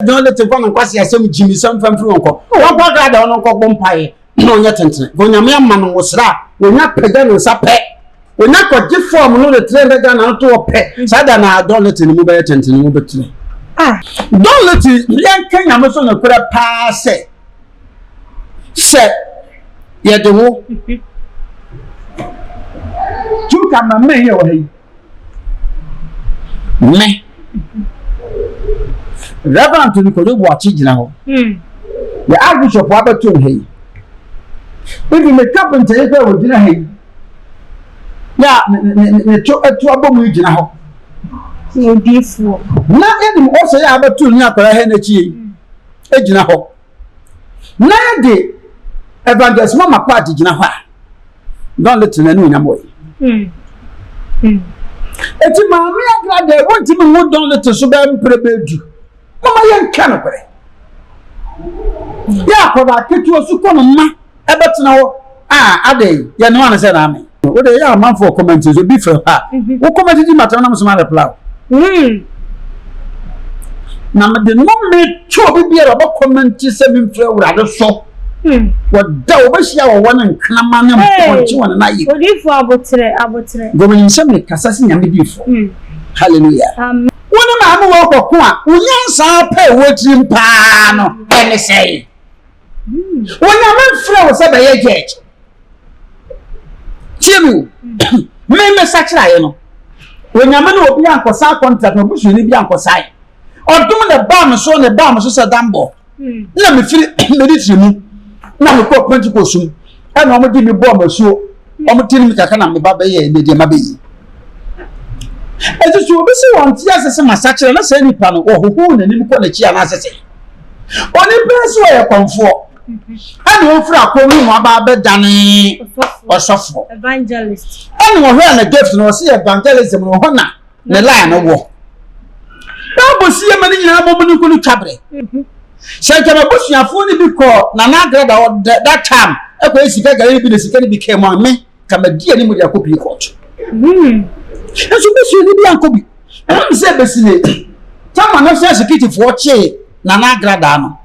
Don't let the one and quasi some Jimmy some from Franco. What Agradaa on Uncle Bompire? No, yet. When your man was that, we're not pagan or sape. We're not got gift form, no, the train that gun out to a pet. Sadana, don't let him move it and move it. Don't let it, young King Amazon put a pass. Say, yet the war. You come and make your way. Me. Reverend to the watch it now. The Archbishop Robert to him. If you make up and take her with him. Yeah, a trouble with you now. No different. Not any also about 2 Napa Energy. Ejinaho. Nade Evangelist Mama Party Jinaha. Don't let him know boy. Eti maami Agradaa won't even move down the Subam Prebedu. Mama young canopy. Ya for that kit was to come ma. Ebert now. Ade, ya no one said amen. What they are man for comments will be for her. Who commented maternal smart plow? Now, the no made 2 be about comment 7 flow rather so. What Dawashia one and Claman and 1 and I. What if I Going in some assassin and before. Hallelujah. One of my walk of one, we saw pay watching pan and say. When your man flows at the edge. Chimu, me such I know. When your man will be uncle Sa contract, no bush will be uncle Sai. Or doing the bomb, so the bomb is a dambo. Let me feel it. Now we call political soon. And I'm going to bomb so. I'm telling you, I can't be Baba and the Mabi. As you will be so on tears as a massacre, and not any panel or who and you call a chair and say. On the best way of comfort. And one for a calling about Danny or softball. Evangelist. And one when a gift no see evangelism or honor, the lion of war. Now, we see a man in a moment to cabaret. So, can I push your phone because Agradaa that time, a place if I can became on me, come a dear with your copy coach. And so, you be uncle. I said, Bessie, someone else has a kitty for Che, Agradaa.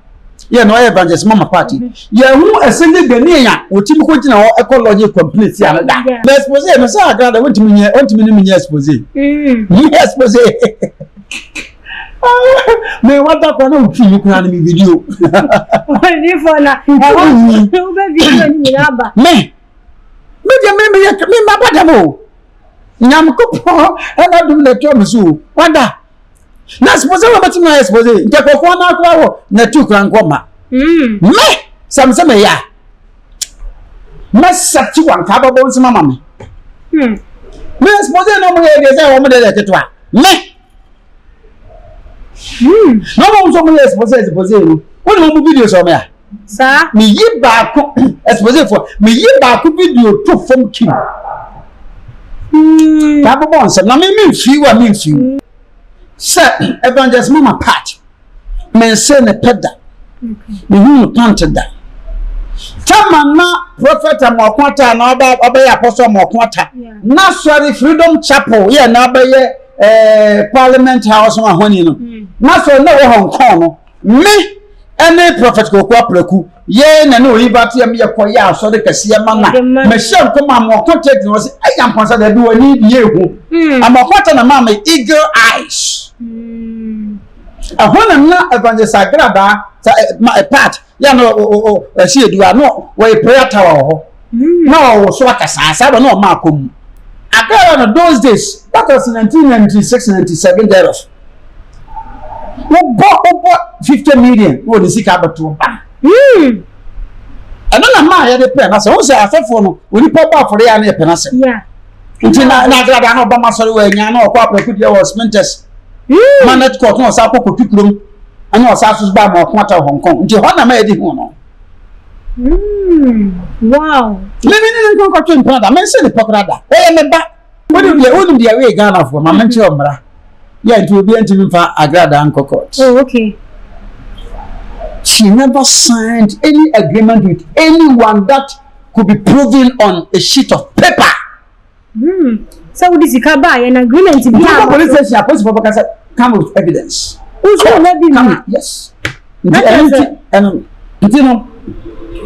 Yeah, no evangelist Mama Party. Yeah, who a single Ghanaian would you put in our ecology complete? Let's pose it, Messiah Agradaa went to me, yes, pose it. Yes, pose it. Me what that one of you can me video. Only for now. I want me. Me my badamo. Nyam ko and I do let you so. Wanda. Na suppose we betim na expose. Nke kokon na akwa wo na tu kran kwoma. Me samsame ya. Masati wan ka babo nsema mama. Me expose no mo ye dey say wo mo dey tetwa. Me no mo so mo expose no. What do you videos on me? Sir, me yi ba ko expose for me yi ba ko video to from king. Ka babo nsem na me fi wa me fi. Sir, evangelist Mama Pat. Men say ne peda. Me hu planted that. Tama na prophet Amokwata na obey apostle Amokwata. Na sorry Freedom Chapel here na obey Parliament House ma honi no. Na so na wo Hong Kong no. Me any prophet ko kwapreku ye na no ibati am ye koya so de kase ma na. Me shem ko ma Amokwata no say ayam pansa da bi wani biye hu. Amokwata na ma me eagle eyes. A one na evangelist Agradaa my part ya no she do no we prayer tower no so akasa no ma kom Agradaa no those days that was 1996 97 thereof we bought 50 million no the sika beto ba na ma ya de pen na so say afefo no oni papa for ya na pen na se nti na Agradaa no ba ma so we nya na okwa apreku dia was mentors Manet court no sa ko tukrum ani o sa so ba ma kwata Hong Kong nti ho na ma edi ho no wow me ni nko ko Canada me se ni Agradaa me ba wonu dia we Ghana for ma menche omra ya nti obi anti mi fa Agradaa nko court okay she never signed any agreement with anyone that could be proven on a sheet of paper so this is an agreement police station police for come with evidence Uso na bi ma. Yes. And you know,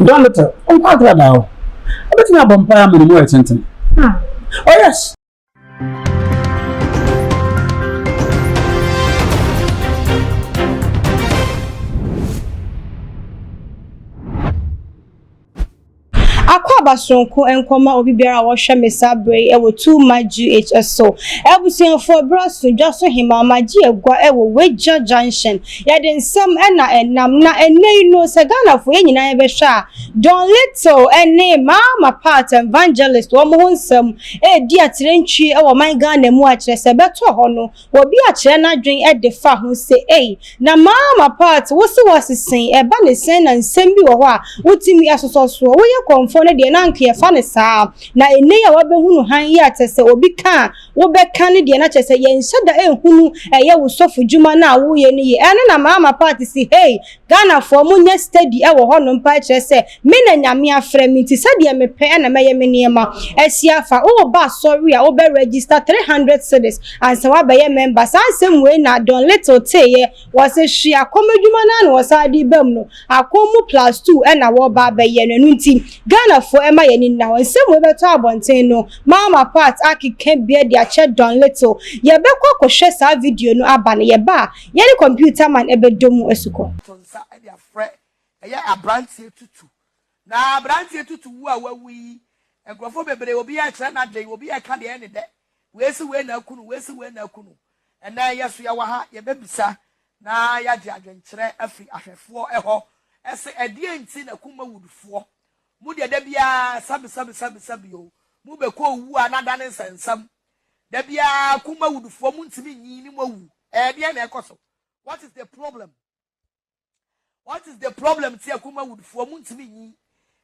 don't let her. On Agradaa now. I bet you have bumpire many more attention. Oh yes. Akwabasonko enkoma obi biara wo hwe mesabre e wo too much GHS so ebusienfo braso dwaso hima maji egwa e wo Weja Junction ye de nsem na enam na enei no se Ghana fo ye nyina ye be hwe a Don Little ene mama part evangelist wo mo nsem e di atrentwi e wo man Ghana mu a kire se beto ho no wo bi a kire na dwen e de fa ho se na mama part wo se wasisen e ba ne sen na nsem bi wo ho a wotimi asososo wo ye konfo ne de na nka ye fa ne saa na ene ya wabehunu han ye atese obi ka wo be ka ne de na chese ye nhyada ehunu ye wo sofu djuma na wo ye ne ye ene na mama party si Ghana for munye steady e wo ho no mpa chese me na nyame afre mi ti sade me pe na meye me niema esia fa wo ba sorry a wo be register 300 cedis ansa wa be ye member sansem we na Don Little teye wo se hia komedjuma na no sade bam no akomu +2 na wo ba be ye no nti Ghana for ema ye ni na nsem we beto abonten no mama part akike bia dia che Don Little ye be kwakwo hwe sa video no aba ne ye ba ye ni computer man ebedomu esuko tonsa e dia frɛ ɛyɛ abrantie tutu na abrantie tutu wu a wawi enkrofo bebre obi ya kyerɛ na de obi ya ka de ne de wesi we na kunu ɛna yɛ so ya wa ha ye bebisa na ya de adwenkyerɛ afri ahwɛfo ɛhɔ ɛse ɛde nti na kuma wudufo mu de da bia sabi o mu be ko wu anada ne nsensam da bia kuma wudufo mu ntimi nyi ni mu wu de na ekoso. What is the problem? What is the problem tia kuma wudufo mu ntimi nyi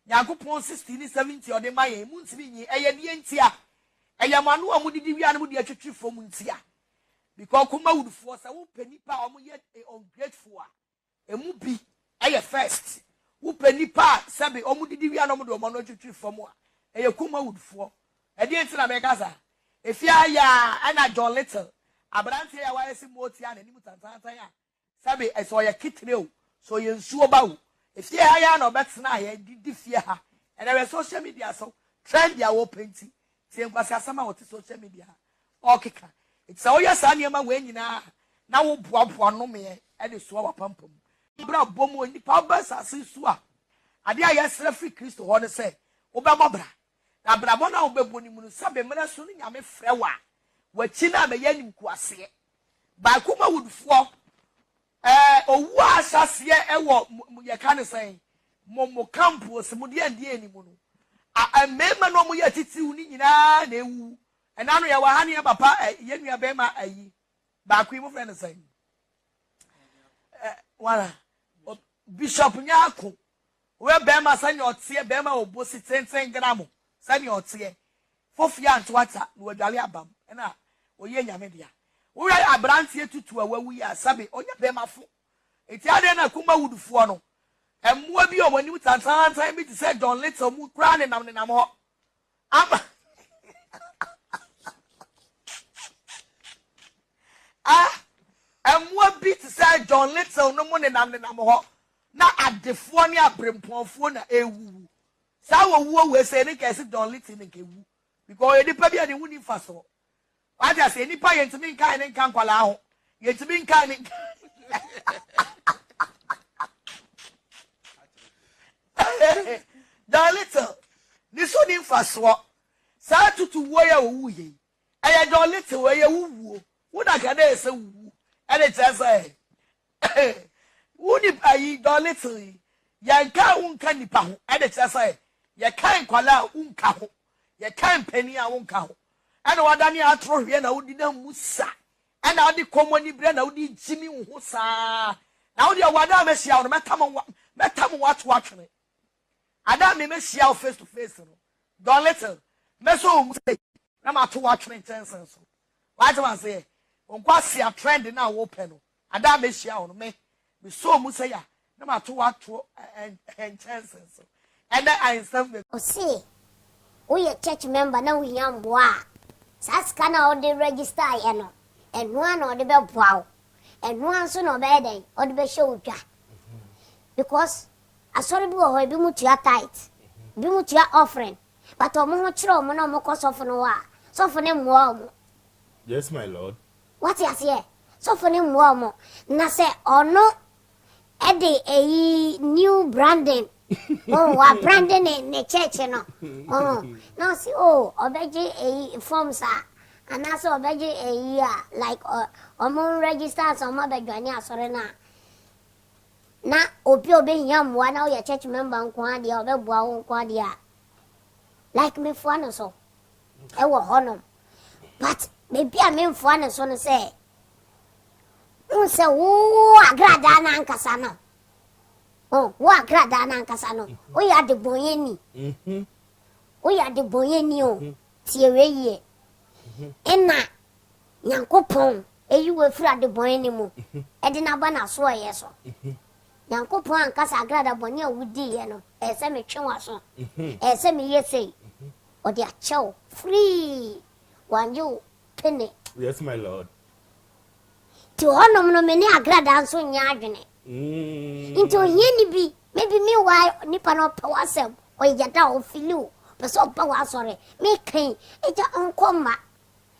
Yakopon 60 70 o de maye mu ntimi nyi eye de ntia eye manu o mu didi wi an mu de atwetwefo mu ntia because kuma wudufo sa wo panipa o mu ye ungrateful a emu bi eye first wo panipa sabe o mu didi wi an mu de o mo no atwetwefo mu a eye kuma wudufo e de ntia na me kasa efia ya ana Don Little abrante ya wa esi moti an ni mutantantan ya sabe eso ye kitire o so ye nsuo ba wo efie ha ya na obetena ya didi fie ha and there social media so trend ya wo penti tie nkwasi asama wo ti social media okeka it's all your son yema we nyina na wo boaboa no me e de so wa pampam bra bomo ni pa ba sase su a ade a ye sra free Kristo ho ne se wo be mobra na bra bo na wo be boni mu sabe mena so ni nyame frɛ wa wachi na me yanim kuase ba kuma wudufo owu asase ewo ye ka ne sen mo campus mo de andi mu no mema no mo ye titiw ni nyina na ewu ena no ye wa ha ne papa ye nua be ma ayi ba ku mo frɛ ne sen wala bishop nyako we be ma sanya otie be ma obosi 10 gram sanya otie fofia ntwata no wadwale abam ena oye nyame dia wo ya abrantie tutu a wawu ya sabe onya be ma fo eti ade na kuma wudufo no emmoa bi o wani mutantantan bi ti say Don Little mu kra ne nam ho ama emmoa bi ti say Don Little no mu ne nam ho na adefo ne abremponfo na ewu sa wo wu we say ne kesi Don Little ne kewu because edipa bi ade wuni fa so waja say nipa ye ntimi nkan ne nkan kwala ho ye ntimi nkan ne Don Little ni so ni fa so sa tutu wo ya owu ye eye Don Little wo ye wuwo wo da ka na ese wuwu e de tese wuni ayi Don Little ya nka unka nipa ho e de tese ye kan kwala unka ho ye kan pani a unka ho ana wadani atro hwe na wodi na musa ana wodi komoni bre na wodi jimi ho saa na wodi awada mehia no metam watu atwene ada me mehia face to face no Don Little meso mu say na mato atwene tensen so what man say onkwa sia trend na wo pe no ada mehia no me so mu say ya na mato watu tensen so and I stand o see we church member na we yamboa saska na o de register ye no enu ana o de beboa and one son of bed or the show. Because I saw the boy be much your tight, be much your offering, but a more true, no cost of no war. So for them warm. Yes, my lord. What you say? So for them warm. Na say or no, Eddie a new branding. Oh, what branding in the church, you know. Oh, no, see, oh, obey a form, sir. And also obey a year, like among registers or mother Joania Sorena. Na opio be yam one of your church member and quadia or the quadia. Like me for no so. I will honor. But maybe I mean for no so say. Say, oh, Agradaa and Casano. Oh, what Agradaa and Casano? We are the boyeni. We are the boyeni. Tiere. Enna Yankopon, you will flat the boyeni. Edina Bana so yes. Yankopon and Casa Agradaa Bonia would dear, as a mature, as a me say, or their chow free. One you penny. Yes, my lord. To honor no many Agradaa so yarding. Into any be, maybe me why Nippon power self, or Yada of Filu, but so power sorry. Me can, it's your uncle ma.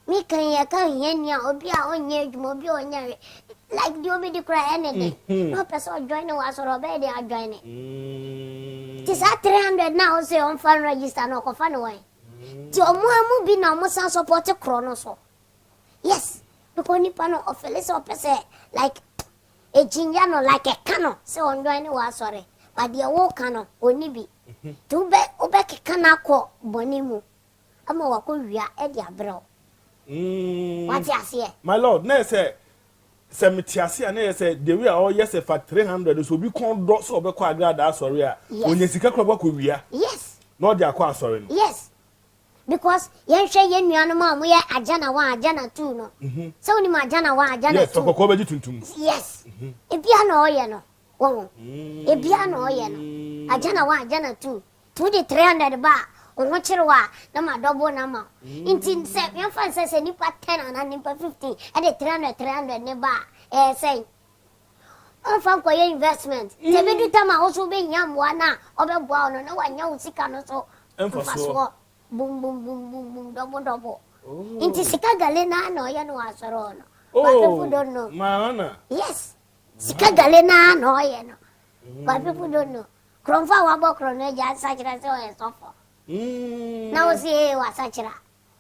Me can ya can yenya or be our own year, mobile like the obedi cry anything. No person join us or obey they are joining. Tis at 300 now, say on fan register no fan away. To a more be no more support a chronoso. Yes, because Nippon of Felice say like. A ginger like a cano, so on doing was sorry. But the old cano, only be. Too bad, Obeki canako, Bonimu. I'm a wakuria, Edia bro. What you say? My lord, nay, say, Semitiasi, and they said, they were all yes, for 300, so we can't drop so backward Agradaa, sorry. When you see a crop of yes. Not the aqua, sorry. Yes. Because yen share yen nuanoma we ajana wa ajana tu no so ni majana wa ajana tu yes ko be tuntum yes e bia na oye no wo e bia na oye no ajana wa ajana tu to the 300 ba onwo chirewa na ma double na ma inti se yen fan se nipa 10 na nipa 15 e de 300 ne ba say on fan ko ye investment te be du tama also be nyam wa na obeboa no na wa nya usika no so emfaso boom, double. Into Sika Galena, no, you know, Asaro. Oh, people don't know. My honor. Yes, Sika Galena, no, you know. But people don't know. Cromfa Wabo Crone, Jan Sachra, so suffer. Now see what Sachra.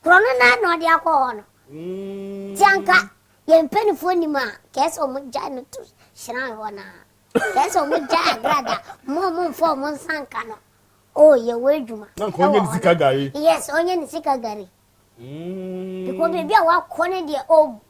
Crona, no, dear corn. Janka, yen pennyfonima, guess or Mujana to Shana. Guess or Mujana, more for Monsancano. Oh, you wait, Juma. Yes, onion Sikagari. Because maybe I walk corner dear. Oh,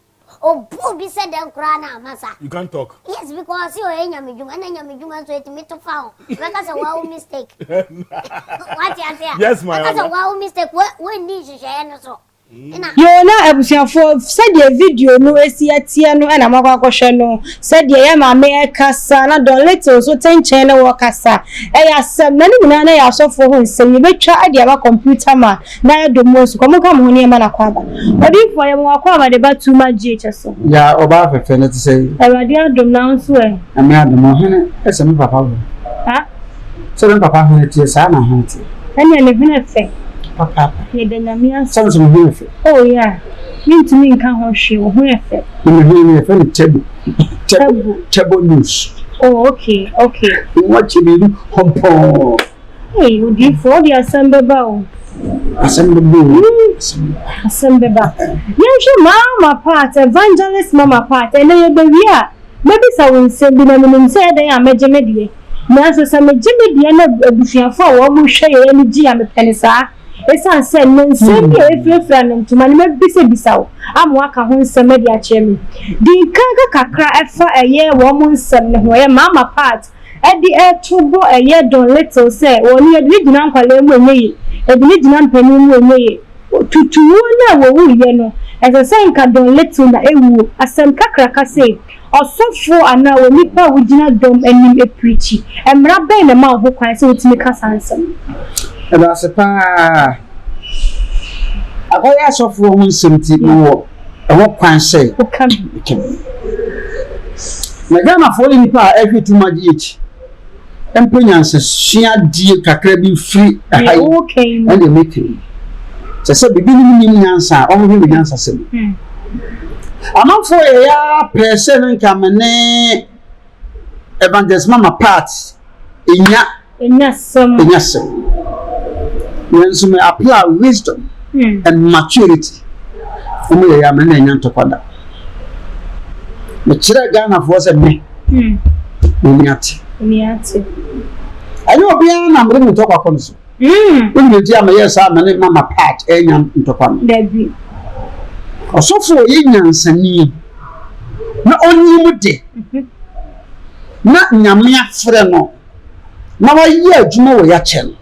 poor be said them crana, Massa. You can't talk. Yes, because you ain't Yamijum and Yamijum so to me to found. That's a wow mistake. What you say? Yes, my that's a wow mistake. When did you share so? Yo na abusiafo said the video no esi atia no na makwakwahwe no said ye ma me kasa na don little so tenchen na wo kasa asem na ni na ya asofo ho nsem ye betwa ade aba computer ma na do mo so komo kam ho ne ma na kwaba odi fo ye mo akwaba de ba too much so ya oba fefe na ti say ewade adom na nso ame adom ho ese me papa ho ha so me papa ho ti sa na ho ti ene ne hene fe papa ye de nyamia so me fe oh yeah mintu mi nka ho hwe wo ho efe me fe ni chebo news oh okay what you mean hompo hey odi for the assembly ba o assembly ba ye mama part evangelist mama part ene ye be wi a maybe sa won se bi na me say den a megeme na so sa megeme die na abusuafo a wo mo hwe ye ni gi a me penisa esa se nsem bi efrefra ntuma ne bisa wo amwa ka ho nsem de a chemi di kaka kakra efa eye wo mo nsem ne ho ye mama part edi etubo eye don little say woni edi gina nkwale mu enye edi gina mpani mu enye tutuwo na wo wuye no ese se nka don little na ewu asem kakra ka say osofo ana woni pa wugina dom enim eprichi emra ben na ma ho kwan se wotimi ka sansem eba se pa akoya sofo ho nsem ti no e ho kwan se na Ghana for ni pa every too much each empenyanse sua die kakra bi free ahai and they make it say bibi ni nyansa o mo ni nyansa se amanfo ya person nka mene evangelist mama part enya some when some apply wisdom and maturity omo ya mene enya ntokwada me kire Ghana for say me Umiati. Ayo bia na mre mutokwa konso. Unu dia me yesa mane mama part enya mutokwa. Dabi. Osofo yenyansani. Na onyi mude. Na nyame afre no. Na wa ye adwuma wo ya che no.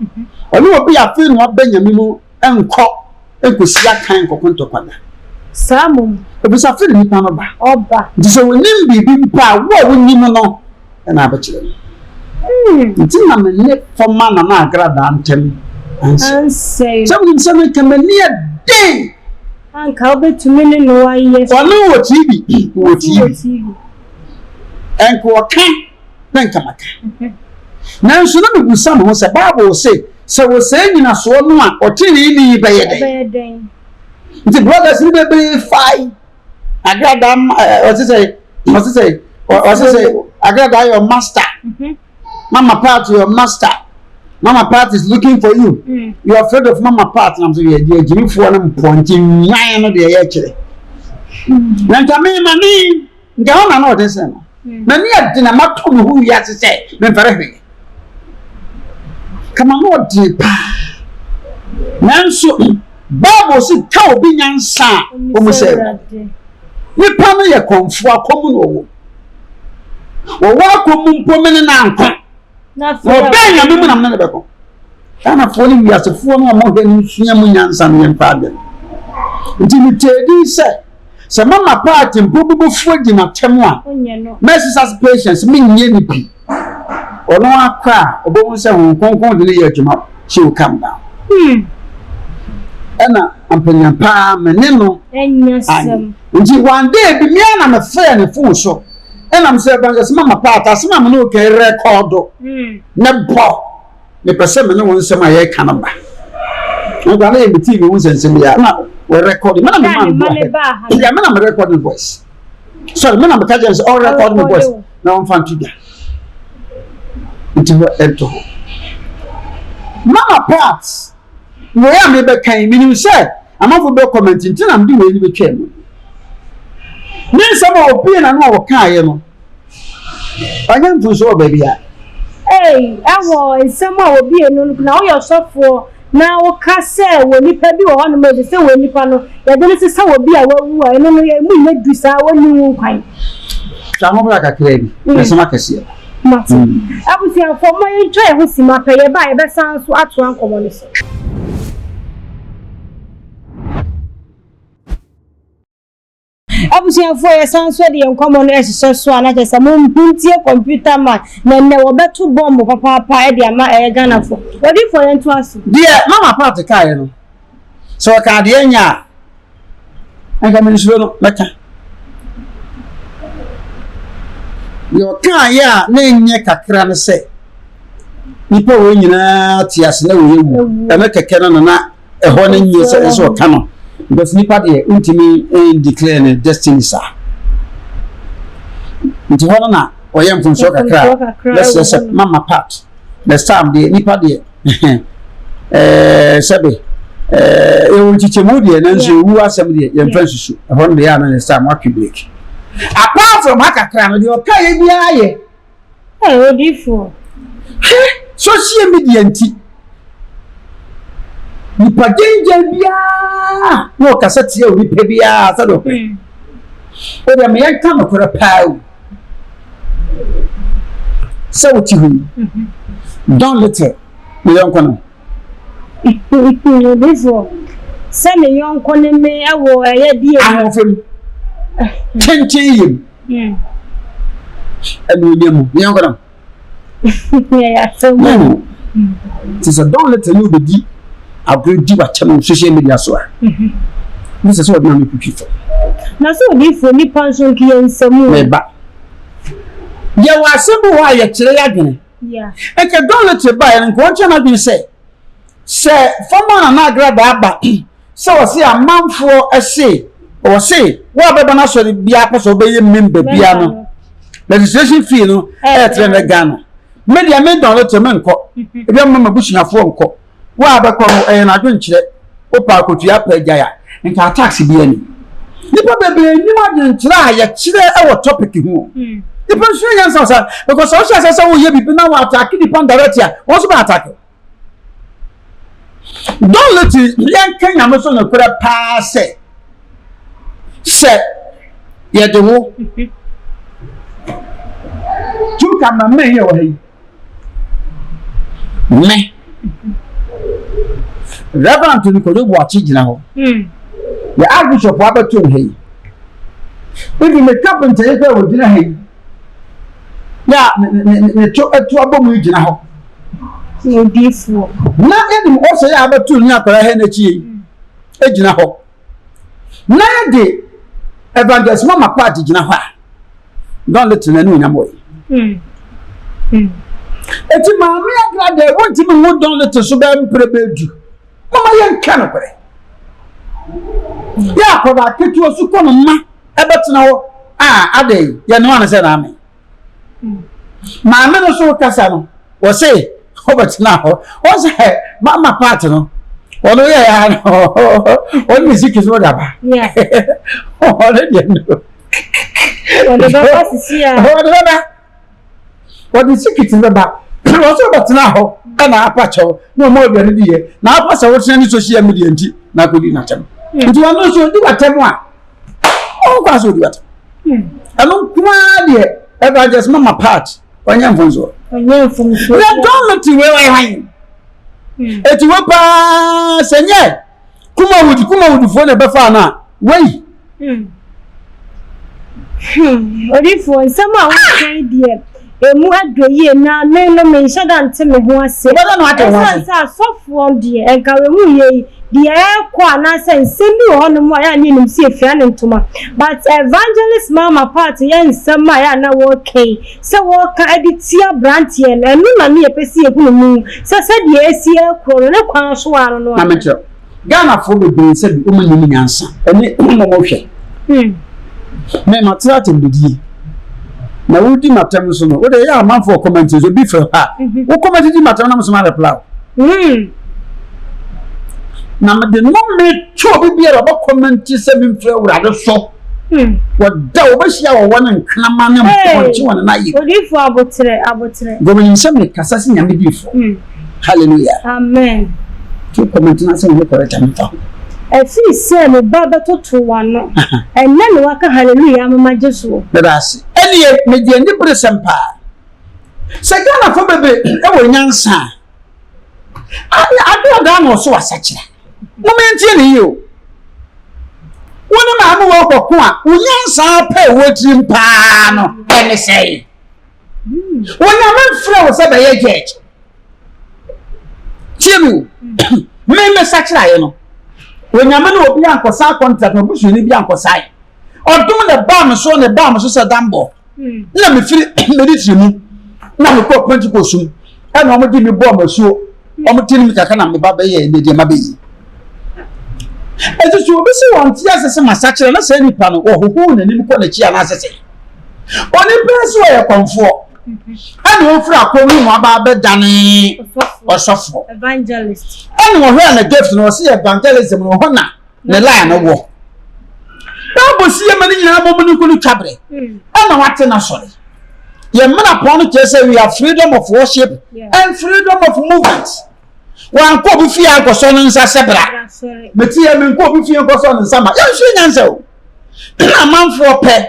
Oni obi afi no abanyame mu enko enkosi akan kokontokwa. Samu. Ebisa fi ni pa no ba. Oba. Diso wonim bibi pa wo wonyim no. Na abachire. Nti na me for man na Agradaa antem. Ansay. Some say kamani day. Anka obetumi ne no wa yes. Ono wo TV, wo TV. Enko kan na nkamaka. Na nso na mebusa mo se Bible say wo say nyina so no a otini ni beyeden. Nti brothers ni be fight. Agradaa what say Agradaa your master. Mama part your master. Mama part is looking for you. You are afraid of Mama part. I'm saying you for them pointing nine of the year. Then to me, money. Go on, no, this. Many a dinner, not who you have to say. Then for everything. Come on, what deep. Nanso, Bible said, "Cow be young son." Almost said, "We probably a comfort common." Wako mumpomene na anko na obenya bimu na mna beko kana foni wi asefo no mo hwe ni sua mu nyansa no yempa de nti mi tedi se mama party mpobubu fuadi na temu a mercy as patience mi nye ni bi ono akra obo se hon konkon de ye adwuma she will come down ena ampanya pa meneno enyasem nti one day bi mi na me fair ne fun so and I'm saying, Mama part, as Mamma no can record. Never. The person no one say my hair canamba. I'm going to be TV once and say, now we're recording. Man, I'm recording voice. Sorry, man, I'm all recording voice. Now I'm fun to get into her enter. Mama parts. Where am I came? You said, I'm over the commenting until I'm doing it became. Me some opinion and no kai no. I am for sure baby. Hey, awo nsema obi enu na wo yosofo na wo ka se wo nipa bi wo hono me se wo nipa no ya de se se obi a wawu a enu no ye mu ye du sa wo ni kwan. Cha mo bra ka krebi. Na sama kase. Mati. Abusi afo mo ye twa ye ho sima pa ye ba ye be san so ato ankomo no so. Abusi afo ye san so de enkomo no ehye so ana je mo mpintie computer man na ne wo beto bomb papa e de ama e Ghana fo odi fo ye nto aso dia mama part kai no so ka de anya anga me nsuo no meka yo kan ya na enye kakra no se nipa wo nyina ti ase na wo yewu e meka keke no na e ho na nyi se so ka no because nipa de ultimi declare ne destiny sa nti hono na oyem fun so kakra let's say mama part next time the nipa de sebe e chichemu de na nso wu asem de yem fan susu hono de ya na next time what break apart from kakra no de okai bia ye odifo social media nti nipa genja bia no kasati e nipa bia sa do pe o de me yanka no kora pau so what you don't let it me yanko no odifo se me yanko ne me awo eye die ahofem tenchen anu nyam me yanko no ya so so don't let you be Agradaa wa channel social media so this is what na me put for na so odifo ni panso ki ensemu me ba ya wasebu wa ya kire ya dwene yeah eke don to buy and go chana bi say former na Agradaa aba so we say amanfo ese o say wa beba na so bia paso be member bia no registration fee no e trend Ghana media me don to me nko e bia mama busuafo nko wa abekọ no na adwenkyere o pa kotua pa gaya nka tax bia ni nipa bebe ni ma dwenkyere a ya kire e wo topic hu nipa so yan sa because so say wo ye bibi na wa attack nipa direct ya wo so ba attack don't let it yan kanya me so na kura pa se ye de wo tu kama me ye wo hey me Reverend to Nicodo watch it now. The Archbishop Robert to him. If you make up and take over dinner, yeah, the trouble with you now. no before Now, also have a 2 Napa energy. Ejinaho. Now, the Evangelist Mama Party Jinaha. Don't let me know your Eti maami Agradaa wonti me ho don let so ba mprebedu mama ye nka no kwere ya ko ba ketu osu ko no ma ebetena ho ade ye no an se na me maami no so kasa no wo se ho betena ho wo se mama part no wo no ye ya no wo ni siki so da ba yeah wo le de no wo le ba sisi ya what is it in the back? Also, but now, and I patch no more than a year. Now, pass our social media, na could not tell. And you are not sure do what time one. Oh, gosh, do what? I don't want ever just mama part. When you're from so. when you from so Don't let you where I am. It's your pass and yet. Come on, phone a befana. Wait. Odifo nsema wo kan die emu adoye na me no me shada nteme ho ase But no matter what. sa sofo die enka we mu ye die ekwa na se nsemi ho no mo ya ni nim si efia ne ntoma but evangelist mama part ye nsema ya na wo kai se wo ka editia brand ye na enu na me epesi ehunu mu se die esi ekro ne kwan so aro no Na metro. Ghana for be said woman ni nyansa. Ene mo hwe. Me matrate mbedi na wudi matam so no wo de ya man for comment so bi fa ha wo comment di matam na so ma reply na me de no me cho bi bia ba comment se mi mfra wurade so wo da wo ba hia wo wona nkama ne mponchi wona na yi Odifo abotre gomen se me kasa se nyame bi fo hallelujah amen to comment na se wo correct am fa efi se no baba toto wano enna no waka hallelujah mama jesu that's eniye me die ndi presempa se Ghana fo bebe e wo nyansa ado da no so wasakira momentie ne yo woni ma mu wo kokko a wo nyansa pa wo trimpa no ene sei woni ma frɛ wo se be ye church tiemu me sakira ye no wonyame no obi ankosa contract no busu ni bi ankosa odum na bam so se dambo na me firi meditri mu na me ko Pentecost mu e na omodi mi bo masuo omotini mi kaka na me ba be ye ne de ma be yi eju obi se won ti asese masakire na se nipa no wo hoho na nim ko na chi ana asese oni peso ye konfo ani o fira ko mu aba be dane osofo evangelist ani wo hwe na gift no se evangelism no ho na ne line no wo Bible see ye mani nyina bo mu kunu twabre ana wate na sore ye mena pon ke say we have freedom of worship and freedom of movement wan ko bu fi agoso no nsa sebra beti ye men ko bu fi agoso no nsa ma ye hwe nyansa o na manfo pe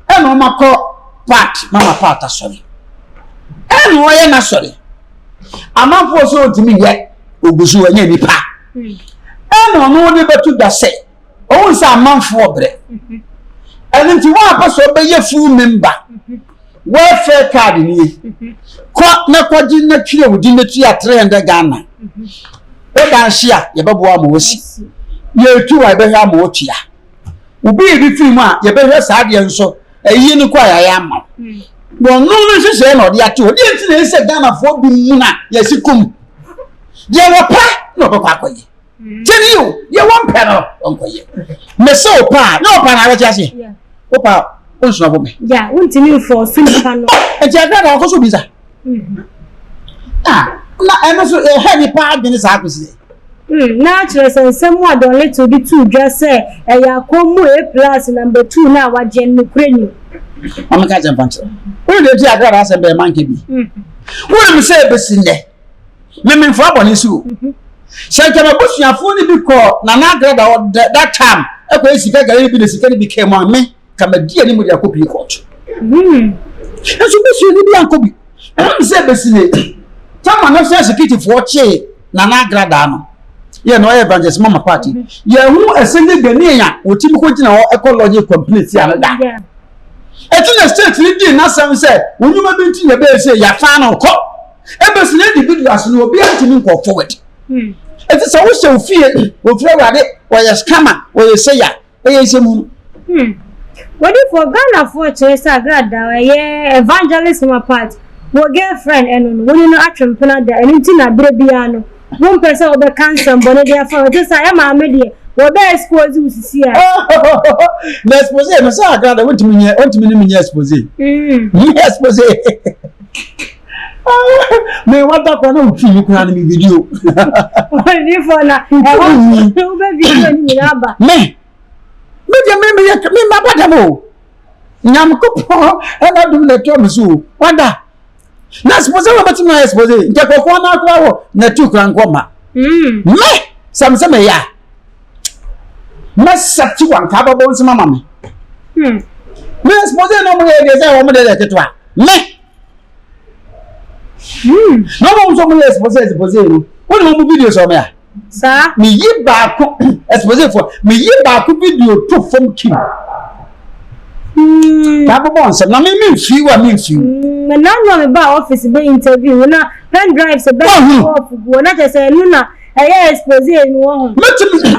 ana o makọ part mama part asore ana o ye na sore amanfo so ntimi ye ogusu anya nipa ana no ne betu da se o nsa amanfo obre ene nti wa pa so be ye full member welfare card ni ko na kwaji na twire wudi na tu ya 300 Ghana o dan hia ye bebo ama wosi ye tu wa be hia ma otua ubi bi fi mu a ye be hia sa de nso eyi ni kwa ya ya ama Bon, no, say no, dia to. Dia ti na say Ghana for bi mu na yesikum. Dia wo pa no be kwa koye. Tell you, you won't pay no onkoye. Me so pa, no pa na we ase. Yeah. Opa, onso abo me. Yeah, untimi for Philippa no. E ti Agradaa ko so biza. Ah, na e so heavy pa adwene sa akwesi. Natural nsɛm wa don little bit too just say ya komu A+ number 2 na wa gen nukreni. Mama ka jam pancho. Wo de ti Agradaa se be man ke bi. Wo me say be sinne. Me mfa abone su. Shanka mabusuafo ni bi ko na Agradaa that time e ko esika gare bi de sika ni bi ke mo me ka madi ani mu de akopi court. Eso busu ni bi ankobi. Me say be sinne. Tama na so security for che na Agradaa no. Yeah, no evangelist mama party. Yeah, who ascended the near, which you could know ecology complete. Yeah, it's in the state, we did not say, when you were being to the base, say, ya fan or cop. Every individuals will be able to move forward. It is also fear, will throw at it, or a scammer, or you say, yeah, What if for Ghana for Agradaa, yeah, evangelist mama party, your girlfriend, and when you know action plan there, and anything a babyano. One person will be cancer, but they are for just I am a media. What best expose you see? Let's pose it. Massa Agradaa want to me, yes, pose it. Yes, pose it. Me what that one will you can me video. What if for now? I want to be video in Yaba. Me madamo. Nyam ko and I do let you so. Wanda. Na suppose we betim na expose nke kokon na akwa wo na tu kran kwoma me samsame ya me sapti wan ka babo nsima mama me expose no mo ye de say wo mo de ketwa me no mo so mo expose no wo no mo video so me a sa me yi ba ko expose for me yi ba ko video to from kim ka babo nsem na me fi wa me fi me na no me ba office be interview na pen drive se be off go na je say nuna e expose ni wo ho metimi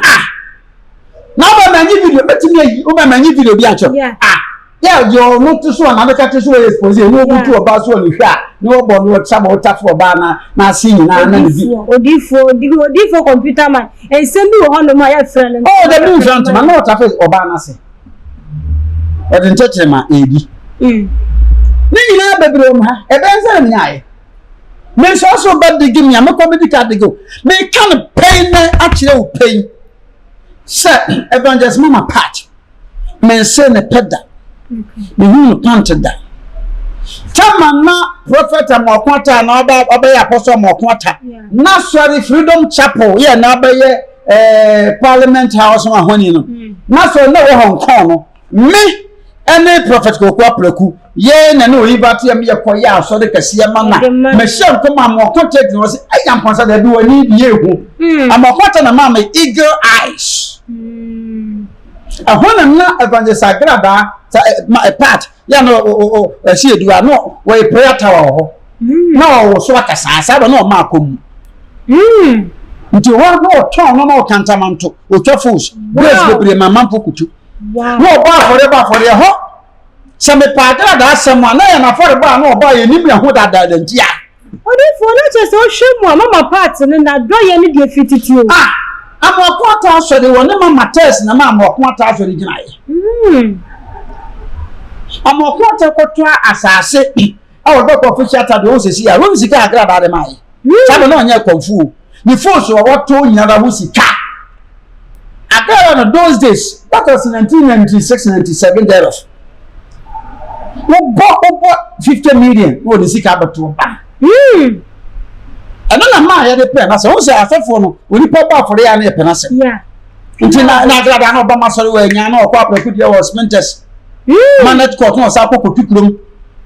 na ba manyi video metimi yi o ba manyi video bi acho yeah yo no to so na be ka to so expose no bu to oba so ni hwa no bo no chaba o tafo oba na sin na na bi odifo computer man e se bi wo ho no ma ya friend oh the new friend man no tafo oba na se e den cheche ma ebi ni nyina bebre om ha e ben se nyae me so bad dig me am comedy card go me kan pain na akire wo pain se evangelist mama patch me se ne peda me hu planted that tama na prophet amokwata na oba ya apostle amokwata na sorry freedom chapel ye na oba ye parliament house ma honi no na so na wo Hong Kong no me any prophet ko kwa preku ye na no liberty am ye koya so de kase ma na me shem ko ma mo contact no say ayam ponsa da bi woni bi ehu amokwata na ma eagle eyes ahona na evangelist Agradaa my part ya no she eduwa no we prayer tower ho no so akasa ba no ma akom nti ho no ton no kantamanto o twafos grace bebre mama pokutu no ba for ho se me pa Agradaa asemo na ya na for ba no ba ye nim ya ho dada ntia odi fo na che so hwemu mama part ne na do ye ne de fititi o amokwata so de woni mama test na ma amokwata so de ginaye amokwata kotwa asase awo do ko official ta do sesi ya ro sika Agradaa de mai sabe na onye konfu ni force wo to nyara ho sika Agradaa no those days that was 1996 97 thereof wo bo 50 million wo de sika abato ana na ma ya de pe na se wo se asefo no oni papa for ya na pe na se nti na Agradaa no ba masori wa nya na okwa praku dia was mentors manage court no sa kokko tukrum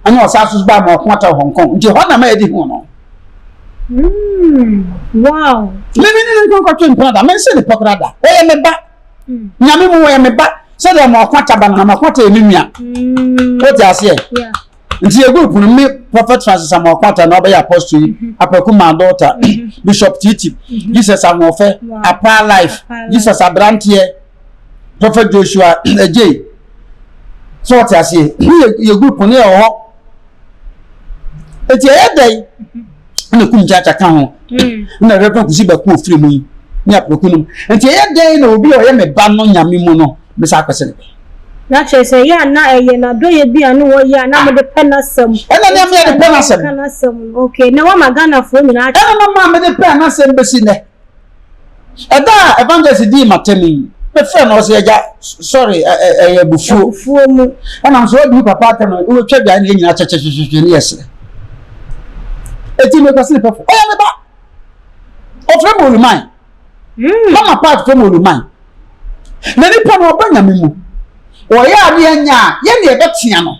ana osa so ba ma okwa ta Hong Kong nti ho na ma edi ho no wow me ni ko twin brother me se ni Agradaa o ye me ba nyame mu wo ye me ba se de ma okwa ta ba na ma okwa ta enumia o ti ase nti e group no me prophet Francis Amokwata na oba ya apostle apaku ma daughter Bishop Titi Jesus Amofe Apa Life Jesus Abrantie Prophet Joshua J so what I say ye group no ho eti e dai na kunja cha kan ho na refa kusi ba ku ofiri mu ni aprokunum enti e dai na obi o ye me ba no nyame mu no me sa kwese na chese ya na eye na do ye bia no wo ya na mo de penasem ena na me de penasem okay na wa magana fo nyina ena na ma me de penasem besi ne eda evangelist di matemi me friend no say ja sorry bufu mu ena so di papa ta no wo twa bia na nyina chechechechwe ni yesre eti me kwese pefo o ya me ba o frem o remind mama part frem o remind na ni pa no banya me mu o ya de anya ye ne betia no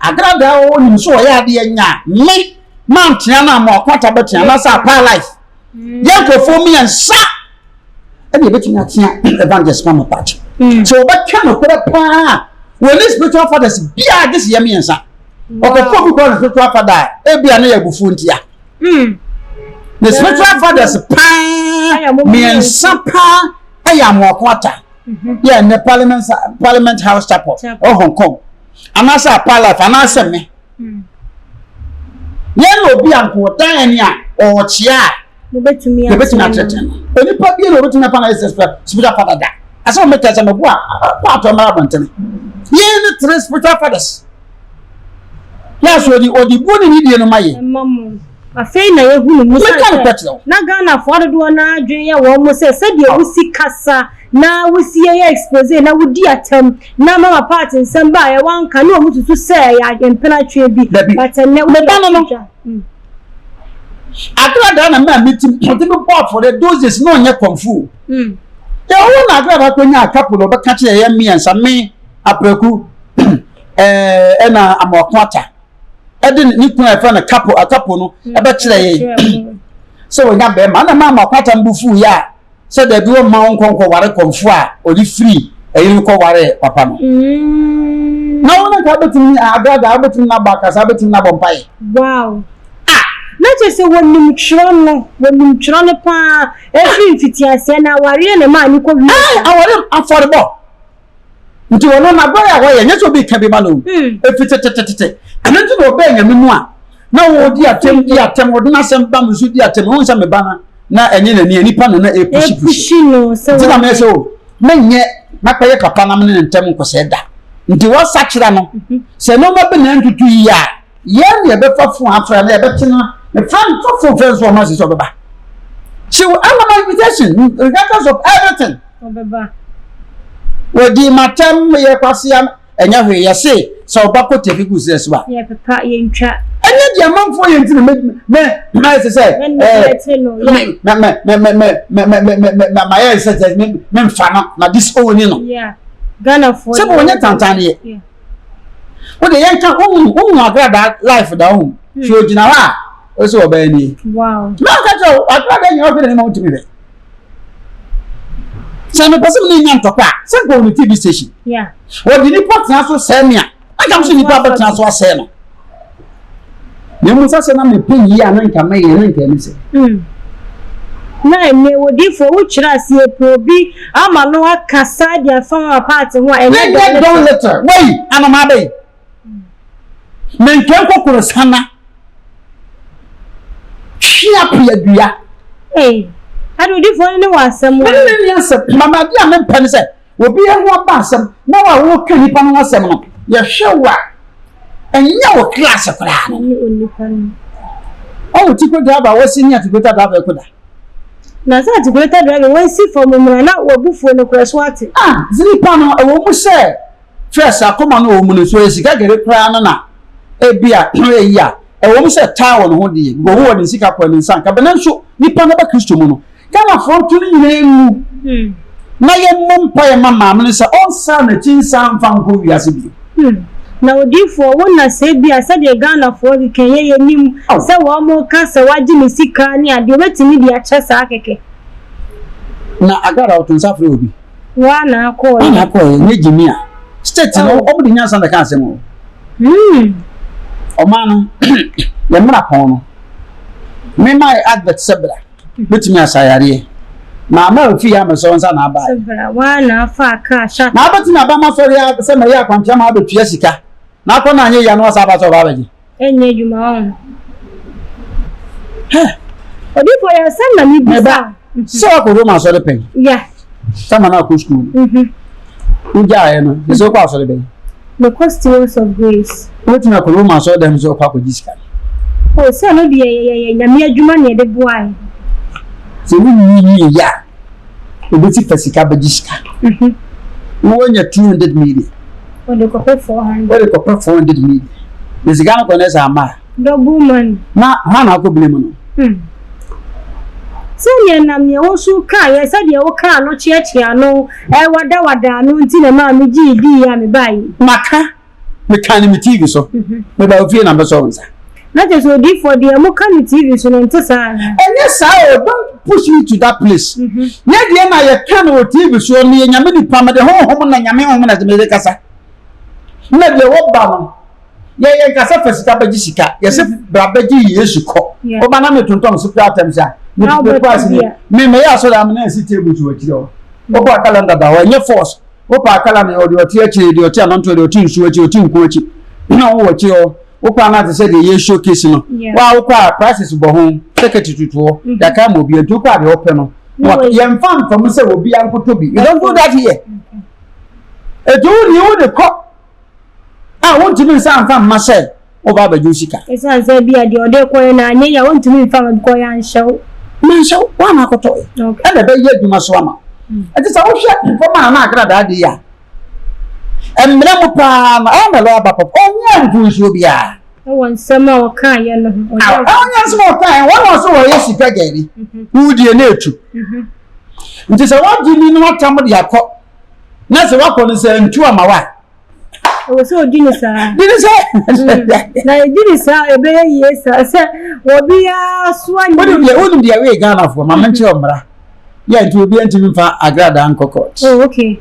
Agradaa o ni so o ya de anya me man tia na ma kwata betia na sa pa life ye nkofo mi ensa e de betia tia evangelist mama part so ba twa no kora pa when spiritual fathers bia this ye mi ensa o ko fo bi ko spiritual father e bia na ye bufu ntia the spiritual fathers pa mi ensa pa e ya mo kwata yeah, in the Parliament House Chapel or Hong Kong. And I saw Palace, and I said me. Yellow be uncle Diana or Chia. You bet to me. You bet to me. When you put your original Palace, spiritual father. I saw me tell them a part of my mountain. Yeah, the three spiritual fathers. Yes, or the body in my mamma. Afei na ye hunu musa na Ghana for do na adwen ye wo mo se de wusi kasa na wusi ye expose na wudi atam na mama part nsem ba ye wan ka na omututu se ya empena twe bi but ne we ba no Agradaa na ma meeting o te be pop for the doses no nya konfu ye wo na Agradaa ko nya couple o be ka kire ye miensa me apreku na amokwata edin ni kun afa na couple no e be kire ye so we nya be ma na ma kwata mbufu ya so da bi o ma onkonko ware konfu a odi free eyi ko ware papa no na wona ka betin Agradaa betin na ba kasa betin na bompai wow na chese wonim tro no pa every fitiase na ware ne ma ni ko wi aware affordable nti wono na boy a wo ye nyeso bi ka bi ma no efitetetete ananti no be nyame mu a na wo di atem wo na sem ba musu di atem wo nsa me ba na enye na ni nipa no na pushi no so ti na me so menye na kaye papa na me ne ntem ko se da nti wo sa kira no se no ma be na ntutu yi a ye ne be fa fu afra na be tina me friend for friends for us so be ba she will allow my invitation regardless of everything obeba we di matem ye kwasiam enya hwe ye se so obako tefi guses ba ye papa ye ntwa enya di amanfo ye ntine me se say ma ye se me mfa na this only no yeah Ghana for se bo nya tantan ye wo de ye kan o Agradaa life da home so gina wa o se oba ni wow na ka jo Agradaa nya o be ni ma utimi be se me person ni nya ntokwa se go ni TV station yeah o di ni pot na so se me a aka so ni pa bet na so ase no ne mu sa se na me pin yi ana nka me ye na nka ni se na ene wodi fo wo kira se probi ama no akasa dia fa part ho ene don't letter wait ana ma be men ken kokoro sana chia pia dua adu di fo ni wasam wa ni asem mama dia me pen se obi e ho ba asem na wa wo kani pa no asem no ye hwewa enya wo class kra ni onipan o ti ko da ba wo senior ti ko da ba ko da na sa ti ko ta drive won si for mumra na wo bufo no kra so ate zini pa no wo mu se fresh akoma no wo mu no so esika gere kra no na ebia eya wo mu se tawo no ho de go wo ni sika kwa ni sanka bena nso nipa na ba Kristo mu no kana frontu ni nyemu na ye mompa ye mama me se on sa na chinsa mfa nko wiase bi na odifo wona se bia se de Ghana for kenye ye nim se wo mo ka se waji ni sika ni ade obetimi dia chesa akeke na Agradaa otunsa fre obi wa na akọ ye jimia state no obudi nya san da kan se mo o man ye mra pon no me mai advert sebra betimi asayare ma ofi ya me so nsa na aba sebra wa na fa ka sha na abati na ba ma sori ya se me ya kwamtia ma abetua sika na akọ na anye ya no asa aba so ba baji enye juma odi for your son na mi bisa so ko do ma so de pen yeah sama na ko school uja no so ko so de pen the questions of grace what na ko ma so dem so ko jiska oh so no bi ye nyame adwuma ne de boa so ni ya obi ti fasika ba jiska wo nya 200 million what they call 400 what they call 400 million this guy no connect ama double money na ko blame no so ye nam ye wo su ka ye sa de wo ka no chiachia no wada no nti na ma me gi di ya me bai maka me kan me TV so me ba ofie na be so nsa na je so di for the mo kan TV so no ntsa enye sa o don't push me to that place na de na ye kan o TV so ne nyame ni pa me de honhom na nyame honhom na de kasa na de wo ba no ye kasa fasika ba gi sika ye se bra ba gi Yesu ko o ba na me tonton so pratem sa now the price me ya so da me na si table to akiri o kwa calendar da wa nye force o pa calendar o de oti akiri de oti anonto de oti nsu akiri oti nko akiri na wo akiri o kwa na te say de ye showcase no wa o kwa prices bo ho secretary tutuo da ka mo bi entu kwa de open no ye mfam from say obi ankoto bi you don't do that here edu ni o de ko won't you say mfam ma say o ba ba jusika esa say bi ade o de ko na anye ya won't you mfam ko ya nshaw Manshaw wa na koto e be ye dwuma so ama ati sa wo hwe foma na Agradaa de ya emre mu pa na e me lo aba pop onya ntu nso bia won sama o kan ye no onya nso o kan won so wo ye sika gari wudie na etu nti sa wo di ni no atam de akọ na se wakọ no se ntu ama wa o so dini sa na dini sa ebe ye sa se obi ya swani wonu dia we Ghana for mama nche omra ya nti obi antimi fa Agradaa court oh okay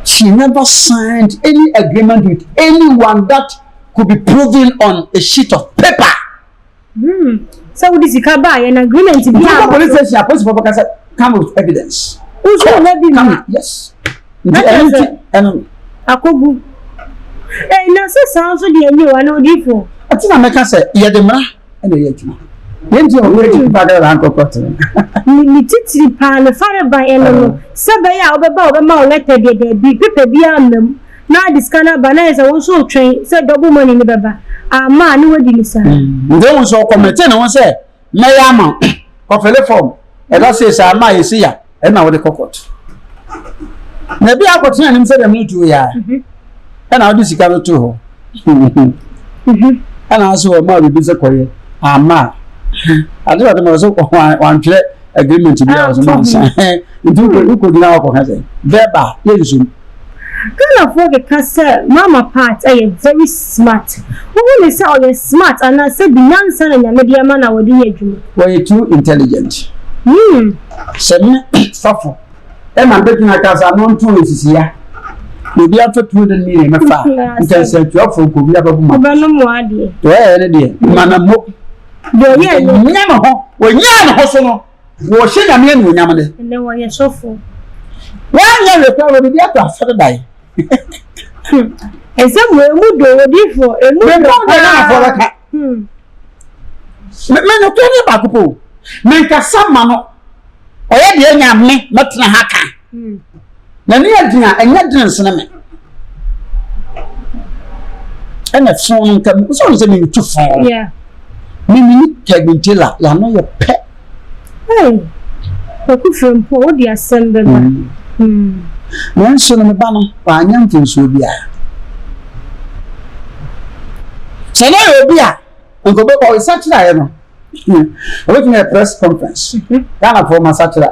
she never signed any agreement with anyone that could be proven on a sheet of paper so we disika ba an agreement bi ya police station police for because come with evidence so na bi yes and akogu na se sound so de anyi wa na odifo atina meka se ye de mra ene ye tuma yenti o we ti pa da court ni titiri pa na fare ba ene no se ba ya obeba obema o letter de bi pepe bi amem na diskana ba na se won so twen se double money ni beba ama ni wadi ni sa nde won so committee na won se me ya ma ko fele form e da se sa ama ye se ya e na wo de court na bi akotina nim se dem no tu ya na wo disika no tu ho ana so ma bi se koye ama ade wa dem so wan tire agreement bi a so ma sa ndu ko gina ko ha se beba ye nsu kana for the kasa mama part are very smart who is say you smart and I say binansa na media man na wodi adwuma we too intelligent sem safo e ma betu na kasa no ntu osisia obi afa 200 million mefa nka se tuafo ko bi ababu ma oba no mo ade to e ne de mana mo do ye nya no ho wo nya no ho so no wo hye nya me no nya me ne wo ye sofo wa nya le kwa wo bi ato afere dai ese mo emu do odifo emu do na afere ka me no to ni ba ko po me nka sama no oye de nya me metena haka na ni agina enya drinks na me ena fon nka so se me tu fon yeah mimi kegbintela la no ye pe ko from po di assemble ba wan so no me ba no pa nya mfunso bia se na obi a nko be ko research na ye no we press conference kana for masachira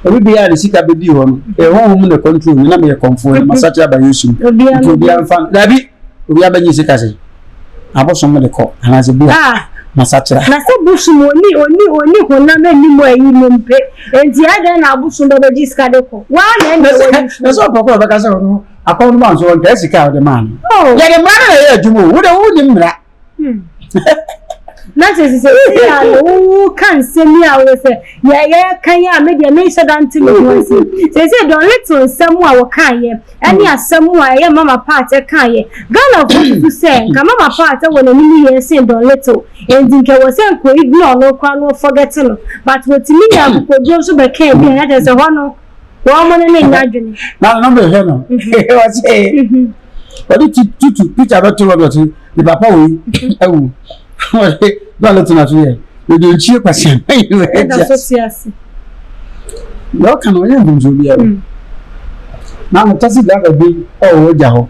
obi bia de sika be di ho no e ho mu na control na me confirm masachira ba yesu obi an fan dabi obi abanyi sika se aboso mo de ko ana se bia masachira na se busu oni ho na na ni mo ayi mo mpe enti ada na abusu do be sika de ko wa na so poko be ka se no akon ma so nke sika o de man ya de man na ye adwumo wo de wo ni mra na se se ya no kan se mi a we se ya kan ya me de me shadante me ho se don little nsam a wo kan ye ani asam a ye mama part kan ye Ghana for say ka mama part wo na ni ye se don little enti nke wo se ko ignore no kwa no forget no but what me ya ko do so be kan bi na se ho no wo mo ne nya adwene na be he no wa say but tutu picture about to Robert the papa we ewu ba lo tuna so ye we dey chie kwase na so siasi no kan o ye bunzo bia na mo tasi da bi o ja ho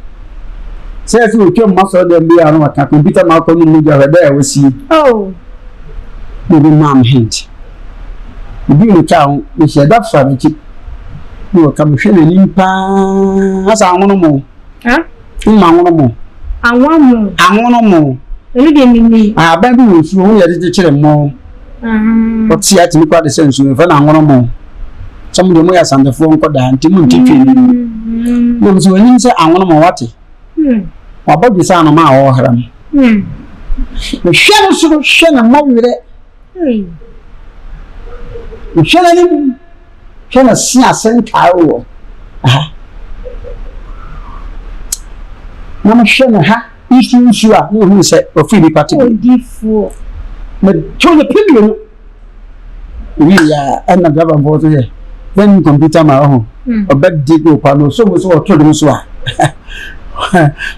say si o twem maso dem bia no ka computer ma ko mu ja da e wasi no be mam hint bi no cha ho we she da fa bi chi no ka mo hwe na nimpa asa anwono mo ma anwono mo anwono mo elu de mimi ba bi wo su ho ye de kire mo o ti ati ni kwa de sensu fa na anwono mo some de mo ya sandefo nko da ntimu ntitwe ni mo so ani se anwono mo wate wa ba bi sa no ma wo haram me hwe no so hwe na ma wire me hwe na ni hwe na si asen kai wo na hwe na ha isu a no hu se ofi bi party odifu me tole pilio wi ya ana driver bo to ye then computer ma ho obed dig o pa no so mo so to do so a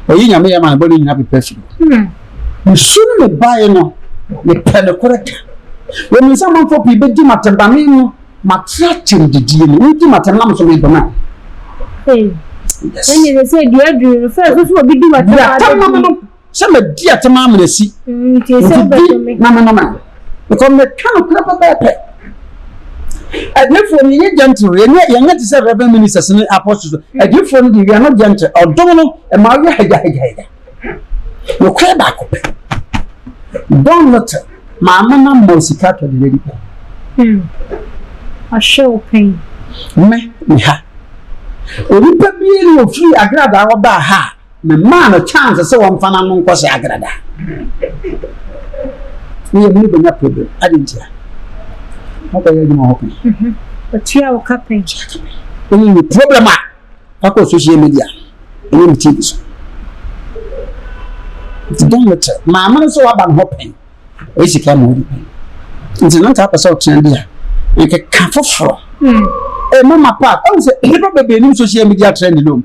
o yi nya me ya ma body nya pepe me sunu me buy no me pen correct when me some for people di matamba me no matratin didi ni di matamba so me bana when you say the adru first so be di matamba no se me di atema amresi ti se be me na because me kan kra pepe therefore me gentle ye not say reverend ministers and apostles therefore we are not gentle odom no e ma we haja no kwa ba ko don't let mama na mosika to the lady a show pain me ha onipa bi ni o free Agradaa wo ba ha me man no chance say won fa na no nko se Agradaa we me be na problem adentia okay you mo hope but you are capping any problem a social media any TV so don't let mama so aba no hope e sika mo di nti no ta person trend dia e ka foforo mama part I say people be ni social media trend no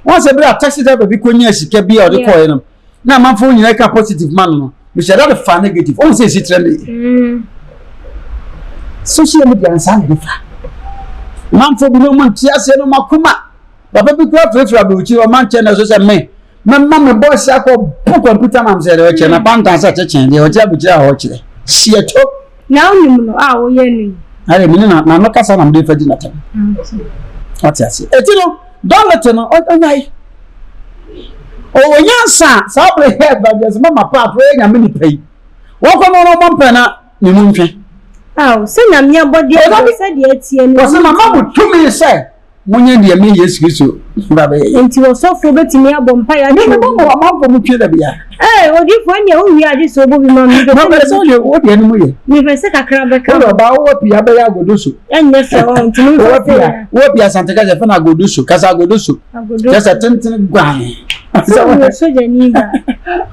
wọ́n ṣe bra taxi driver bi konya sika bi o de ko ye no na man fo nyina ka positive man no we should not fa negative wọ́n say trend social media nsa na fa man fo bi no man ti ase no makoma baba bi ko afrefra be uchi o man channel so say me me boss akọ bu computer man say de che na pantan sa chechen de o ti abuchi a ho chire sieto na onim no a wo ye ni are mi na no kasa na mde fadi na tam what ya say etino don let no onai o nyansa sa bre head ba just mama pap we nya me ni pay wo ko no mo mpa na ni mu ntwe se na me abodi se de atie ni wo se mama bu tumi se munye de me Yesu Kristo ba be enti wo so fo betimi abompa ya ni mo mama ko mu twe da bia odi fo ne o wi ade so bo bi ma mi no be so le o de ni mu ye mi be se kakra be ka o ba wo pia be ya godoso enye fe o enti mi wo pia santeka je fa na godoso kasa godoso just atenten gwan so je ni ba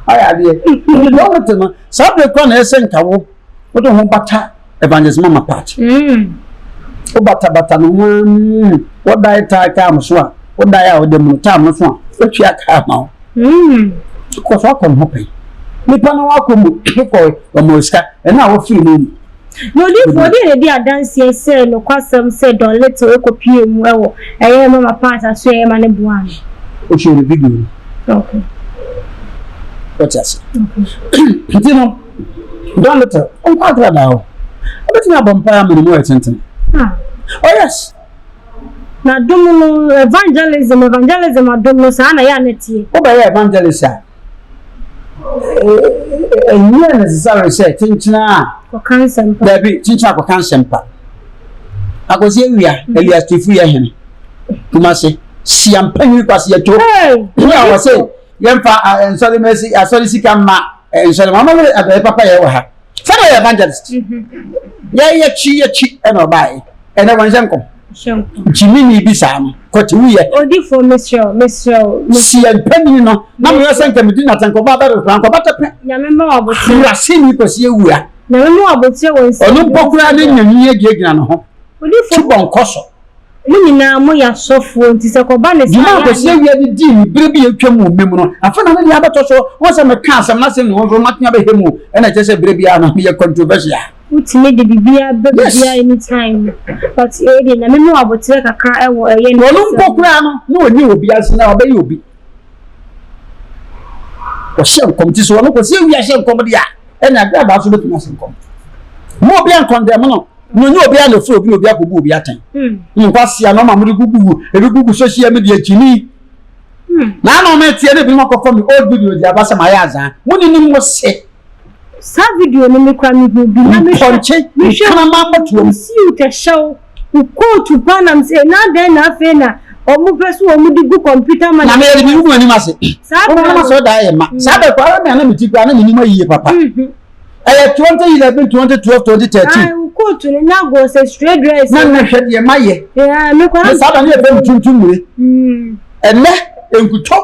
aya de ni do wote no sa be kwa na ese nkawo o do ho bata evangelist mama part o bata no wo dai ta ka amso a wo dai a wo de mu ta amso a o twa ka ma ko so ko mo pe ni pa na wa ko mu ko o mo ska e na wo fi ni no di for dey adanse se no kwasam se don little ekopie mu ewo eye mama part aso e ma ne buan o se ni video okay what else you know don little on kwatra da o betina bompa me mo etenten oh yes na domo evangelism adomo sa na ya netie o ba ya evangelist a you are necessary say tinchina ko kansen pa dabi tinchina ko kansen pa akosi ewia Elias tifu ya hene kuma se siampanyi kwase ya to ya wo say yemfa ensori mesi asori sika ma ensori mama le papa ya wo ha Say evangelist. Yeah, chi and obai. And I want uncle. Jimmy Bisam, Cotuia. Odi for Mr. See and penny, no. Now we are saying to me, not Uncle Baba, but Yamema about you are seeing because you are. No about you was No popular in your gig. Odi for bon koso. Munina moya sofo nti se koba ne sa. You know say we dey di brebi atwam mem no. Afa na me abato so won say me ka asam na say no matia be hemu e na je say brebi ano me controversial. Utime de bibia bebia anytime. But e na me no abotre kakra e wo eye no. No mpokura no na oni obi ase na obayi obi. Ko shem komti so no ko say we shem kom dia. E na gra ba so betuma shem kom. Mo bi an condemn no. No obi a no fro obi akobu obi atan nkwase a no ma muri gugu ebi gugu social media chini na no me tie na bi makofo me old video di abasa ma ya azan muni ni mo se sa video ni me kwa mi bi na me ponche mi kana ma matuom si uta show uko tu panam se na den na fe na omu pesu omu di gu computer man na me bi gugu ani ma se sa ba ma so da ye ma sa ba kwa me na me ti kwa na me ni ma yiye papa 2011 2012 2013 coat ni na go say straight dress na hwede ye maye me kwa sa ba na e tuntumure enne enkuto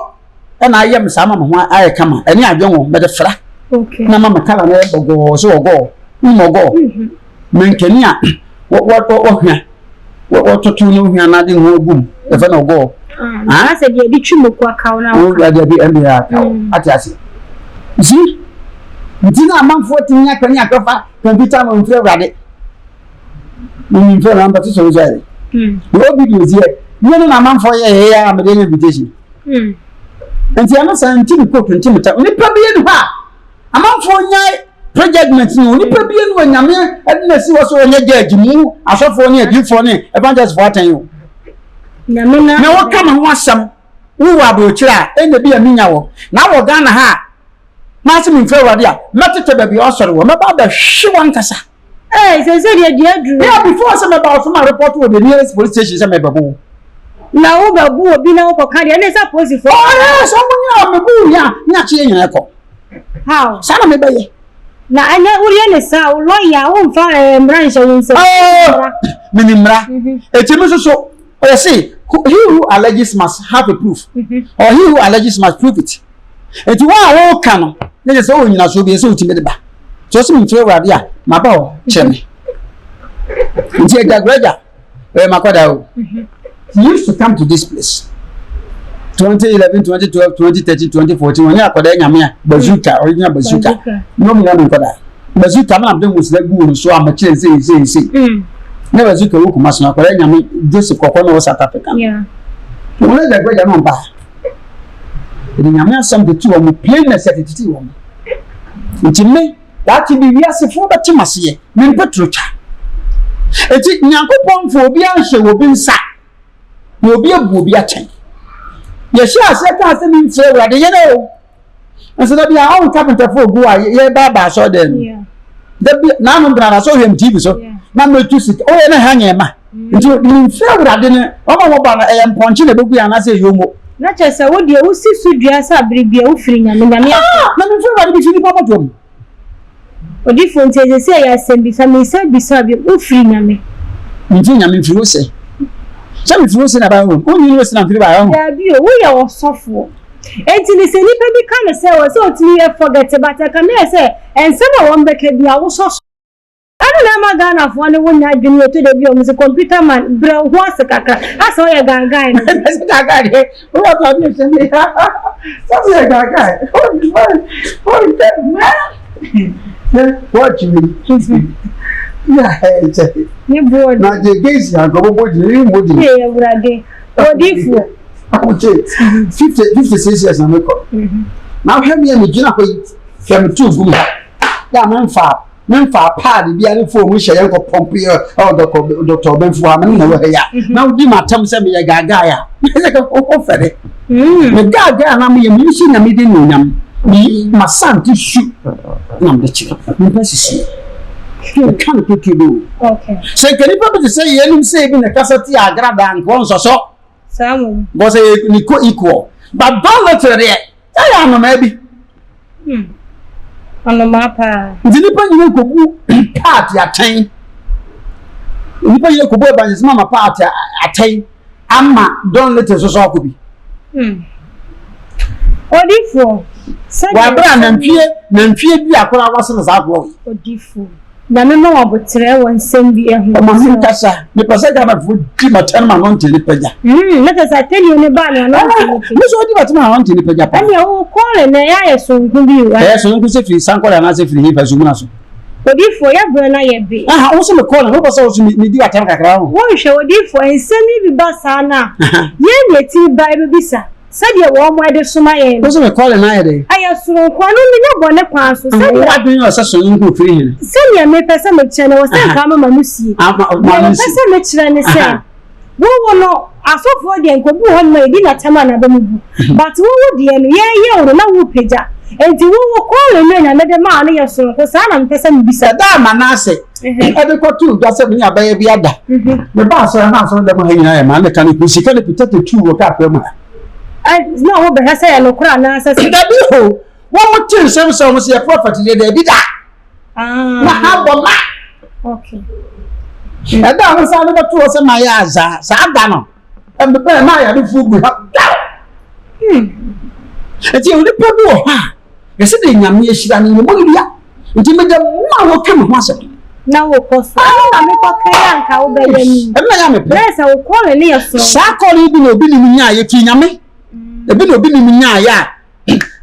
na ayem sa ma ho aye kama ene adwenwo me de fra okay na mama kala na bogo so ogo mogo menkeni a wo hwa wo totu no hwa na de ho ogum e fa na ogo ah se de bi twimo kwa kaw na wo ya de bi embia kaw ati ase see Ntina amanfo tinya kwani akafa computer mo mfre wrade. Ni mfre namba to so jare. No videos here. You know amanfo ye ya me dey invitation. Nti ana san ntimi ko ntimi ta. Ni pa biye ni ha. Amanfo nya project meeting ni pa biye ni wanyame edna si wo so nya judge mu asofo ni adifo ni evangelist for atan yo. Nyame na wo kama ho asam. Wo wa bo kira ene bi aminya wo. Na wo Ghana ha. Masi mi fẹ́ wadi a metete baby osori wo meba da hwe kasa say dey adru yeah before say meba so ma report wo the nearest police station say meba bo na wo ba bu obi na wo ko kan dey say police for so mo nya me bu ya nya chi yen eko how sana meba ye na anya uri ne sa wo lawyer wo mfa branch wo nse minimra etimi so o say he who alleges must have a proof or he who alleges must prove it eti wa wo kan no ne se wo nyina so bi se utime de ba so se mi fẹ́ wadi a ma ba o cheme nti Agradaa makoda o he used to come to this place 2011 2012 2013 2014 when akoda nyame a bazooka original bazooka no mi na makoda bazooka na dem was gu no so am che say ne bazooka wo kuma so akoda nyame Joseph kokko no South Africa yeah wona Agradaa no ba the nyame asam de tu o mo plainness attitude wo ntime that be we asefo betimase me petrocha eti nyankopon fo obi anhye obi nsa na obi abu obi achen ye sha ase ka ase mi nse wrade ye no nso da bia on carpenter fo ogu a ye ba so dem da bia na no bra so hwem tv so na metu sik o ye na hanye ma nti mi nse wrade ne o ma wo ba na e mponche na begu ya na se yomo na chese wo de wo si su dua sa bribia wo firi nyame na mi nse wrade bi firi papa tom odi fonte je se ya sembi fami se bi sa bi wo firi nyame nti nyame firi wo se Some if you listen about only listen and feel about we are software. Enti ni se nipa bi kan say o so timi e forget but I can say and some one back be awo so anu na ma Ghana fo ne wonya adwene to de bi o mse computer man bra ho asekaka asa o ye gangan no asekaka de o wa ta bi se ni so ye gangan what you yeah ni board na je gezi agobo bodi ni modi ye Agradaa odifu amuche 56 years na meko na hwe me gina ko fem tu gum ya memfa pad bia ni fo mu hye yanko pompe o doctor benfu ha me na wo ya na udi matam se me ya gaga ya se ko o fere me gaga na me mi shi na me de nyam ni masanti shu na me chi me pasisi kan ko kido okay se kani pa be se yenim se bi na kasati Agradaa nko nsoso samu bo se ni ko equal but don't let it ya no maybe Ono mapa. Nti nipa nyine kobu party aten. Nipa nyine kobu evangelist mama party aten. Ama don let so so akobi. Odifo. Wa bra nantwie bi akora wase na za go. Odifo. Na me ma wabotre won nsem bi ehu. O ma hin kasa. Me pese ga ba fu di maten ma non tele pagya. Na kasa tell you ne ba na no. Me so di maten ma non tele pagya. Ani o call na ya sonku bi wa. So nku se firi sankora na se firi hifa so muna so. Odifo ya bra na ye be. O so me call no pese o so me di atem kakra ho. Wo hwe odifo nsem bi ba sa na. Ye ne ti ba be bisa. Sadia wo mo ade suma ye. O so me call na ye de. Aya suru kwa no me nya bone kwa so. Sadia wa dun yo sa so nku firi hin. Sadia me pese me chene wo se ka mama musie. Ma musie. Pese me chire ne se. Wo no asofo de nkobu ho ma edi na tama na ba mu bu. But wo de no ye wo na wo peja. Enti wo call no nya me de ma no ye suru ko sa na me pese me bisa. Da ma na se. E de ko tu do se me nya ba ye bi ada. Me ba so na so de mo ha nyina ye ma na kan ku sika le pitete tu wo ka pa ma. No, what the hell say no cry na say that be ho. One more thing some say a prophet dey be that. Na ha bo ma. Okay. E da ho sa no to say my aza. Sa da no. E be pe na ya be fugu ha. E ti o ni pe bo ha. E se de nyame e hira ni mo bia. Nti me de ma wo ke me ho ase. Na wo koso. Na me ko kai anka wo be ni. E na ya me pe. Yes, I will call ni yeso. Sa call bi no bi ni nya ye ti nyame. Ebi no bi ni nya ya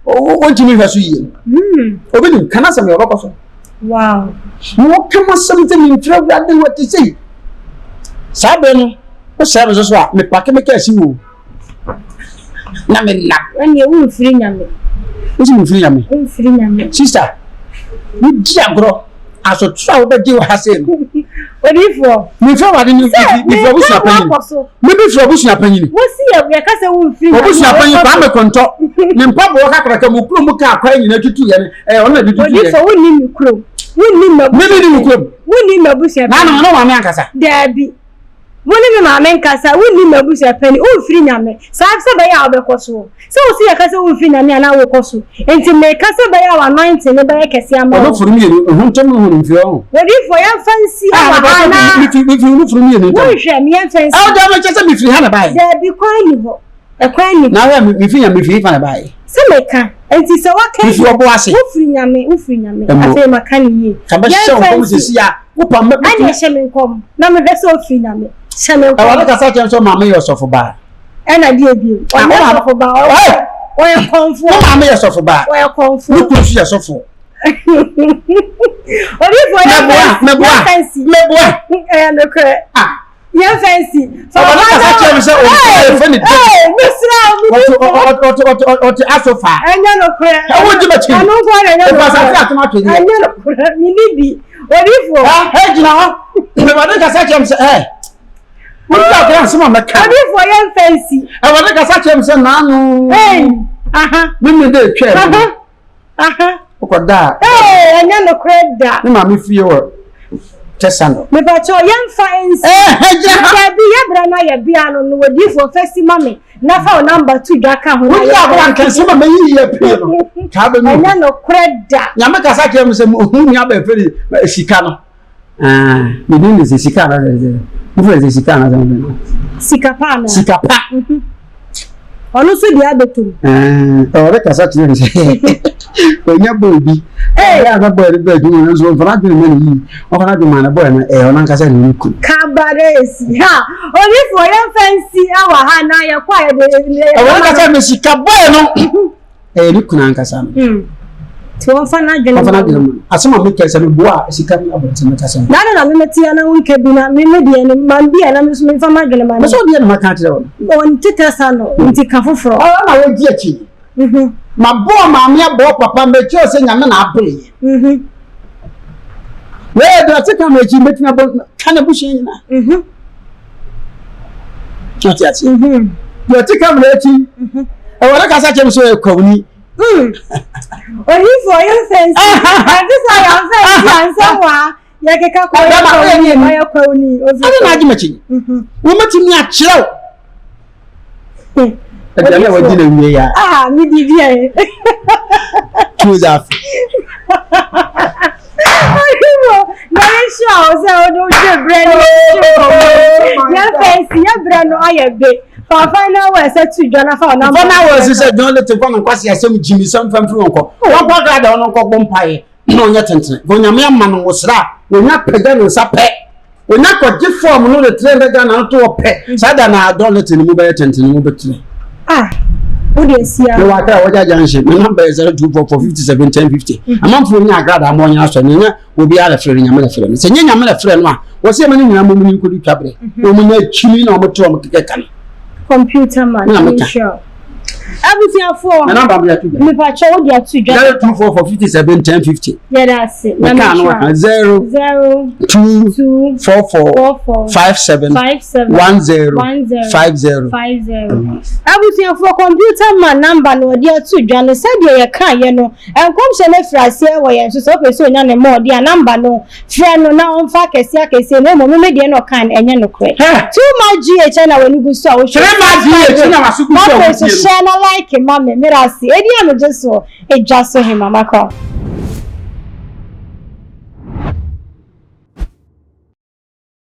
o ntimi hwa so yie obi ni kana sam yo bako so wow no kama something in trouble that what to say sabe no o sabe so a me pake me ka si wo na me na ani e wo firi nyame o si me firi nyame o firi nyame sister ni di agro aso twa wo be di wo hase no odifo me fa wa ni before we snap any me before we snap any wo si ya ka se wo firi wo snap any pa me konto ne mpa bo ka kra ka mu kuro mu ka akwa nyina tutu ye ona bi tutu ye odifo wo ni mi kuro wo ni mabu me ni mi kuro wo ni mabu se na no wa me ankasa dabi wo ni mi ma me ankasa wo ni mabu se pani wo firi nyame sa be ya obekoso so wo si ya ka se wo firi nyame ana wo koso enti me ka se be ya wa anointing ne be ya kese ama wo furu mi ye ho ntom no ho mfi ho odifo ya fancy ana mi furu mi ye no wo hwe mi ya fancy da me chese mi firi ha na bai dabi kwan ni ho e kwan ni na wa mi firi mi firi fa na bai se me ka enti se wa ka mi wo bo ase wo firi nyame afi maka ni ye ka ba hye wo ko se ya wo pa me ani hye me nkom na me hwe se wo firi nyame hye me nkom wa ka sa chen so ma me yo sofo ba ena die bi o me sofo ba o ye konfu ma me yo sofo ba o ye konfu ni ko su ya sofo odifo ya fancy me boa no kre ya fancy so wa ka sa chen so o fe ni misra o asofa enya no kre e wo ji ba chi anu ko enya no sa ti atuma to ni enya no kre mi ni bi odifo he jina ho me wa ka sa chen so mo ta kra so ma ka odifo ya fancy e wa ka sa chen so na anu aha mi de twa aha ko da enya no kre da ni ma mi fie wo tesano me ba cho yan fancy ya bi ya bra na ya bia no no odifo fancy mame na fa number 2 dwa ka ho na ya bra kan se ma yi ye pe no ka ba mi enya no kre da nya me ka sa chen so mo hu nya ba feri sika no me ni se sika na mo fe sika na sika pa onu so dia betum o re ka sa chen se o nya bo bi ya na bo re be ju no so fara de me ni o fara de ma na bo na o na ka sa ni ku ka baresi ha oni fo yan fancy awa ha na ya kwa ya de o na ka sa me sika bo no ni ku na ka sa ti won fa na gele asoma me kese no bo a sika na bo te me ka sa na me metia na won ka bi na me de ni man bi na me so me fa ma gele ma me so de na ka tire on titasa no nti ka foforo na wo gi achi ma bo ma me bo papa me che o se nyame na abre we do te ka me chi metina bo kana bu shi nyina ati ati do te ka me chi e wala ka sa che so e kwuni oni for your fence and this I am fence and someone ya ke ka ko ya kwuni o fi na ji machi wo mati ni a kire o da na wa ji na wiye ya mi di di e choose Final words said to Jonathan. Final words said, don't let the one and quasi some Jimmy some from Franco. One part on Uncle Bompire. No, yet. When your man was that, we're not pregnant, Sape. We're not got gift form, no, the train down out to a pet. Sadana, don't let him move it and move it. Ah. No, I got what I junction. My number is 024 for 57 1050. A month from Agradaa, I'm on your son, will be out of friend in your friend. Say, you're not a friend. What's your money? I'm moving to the cabinet. Woman, chilling on the Tom computer man, sure. Everything for my number. Me pacho what dia 024 for 57 1050. Yeah, that's it. My can 0 2 4 57 10 50. Everything for computer man number no dia 2 John said you can you know and come say na phrase we yen so person nya ne more dia number no friend no na on fa kese no mo me dia no kan enye no kre 2 ma GH na we go so a wo 3 ma GH na masuku so like mama mirasi edi am just so e just so him mama call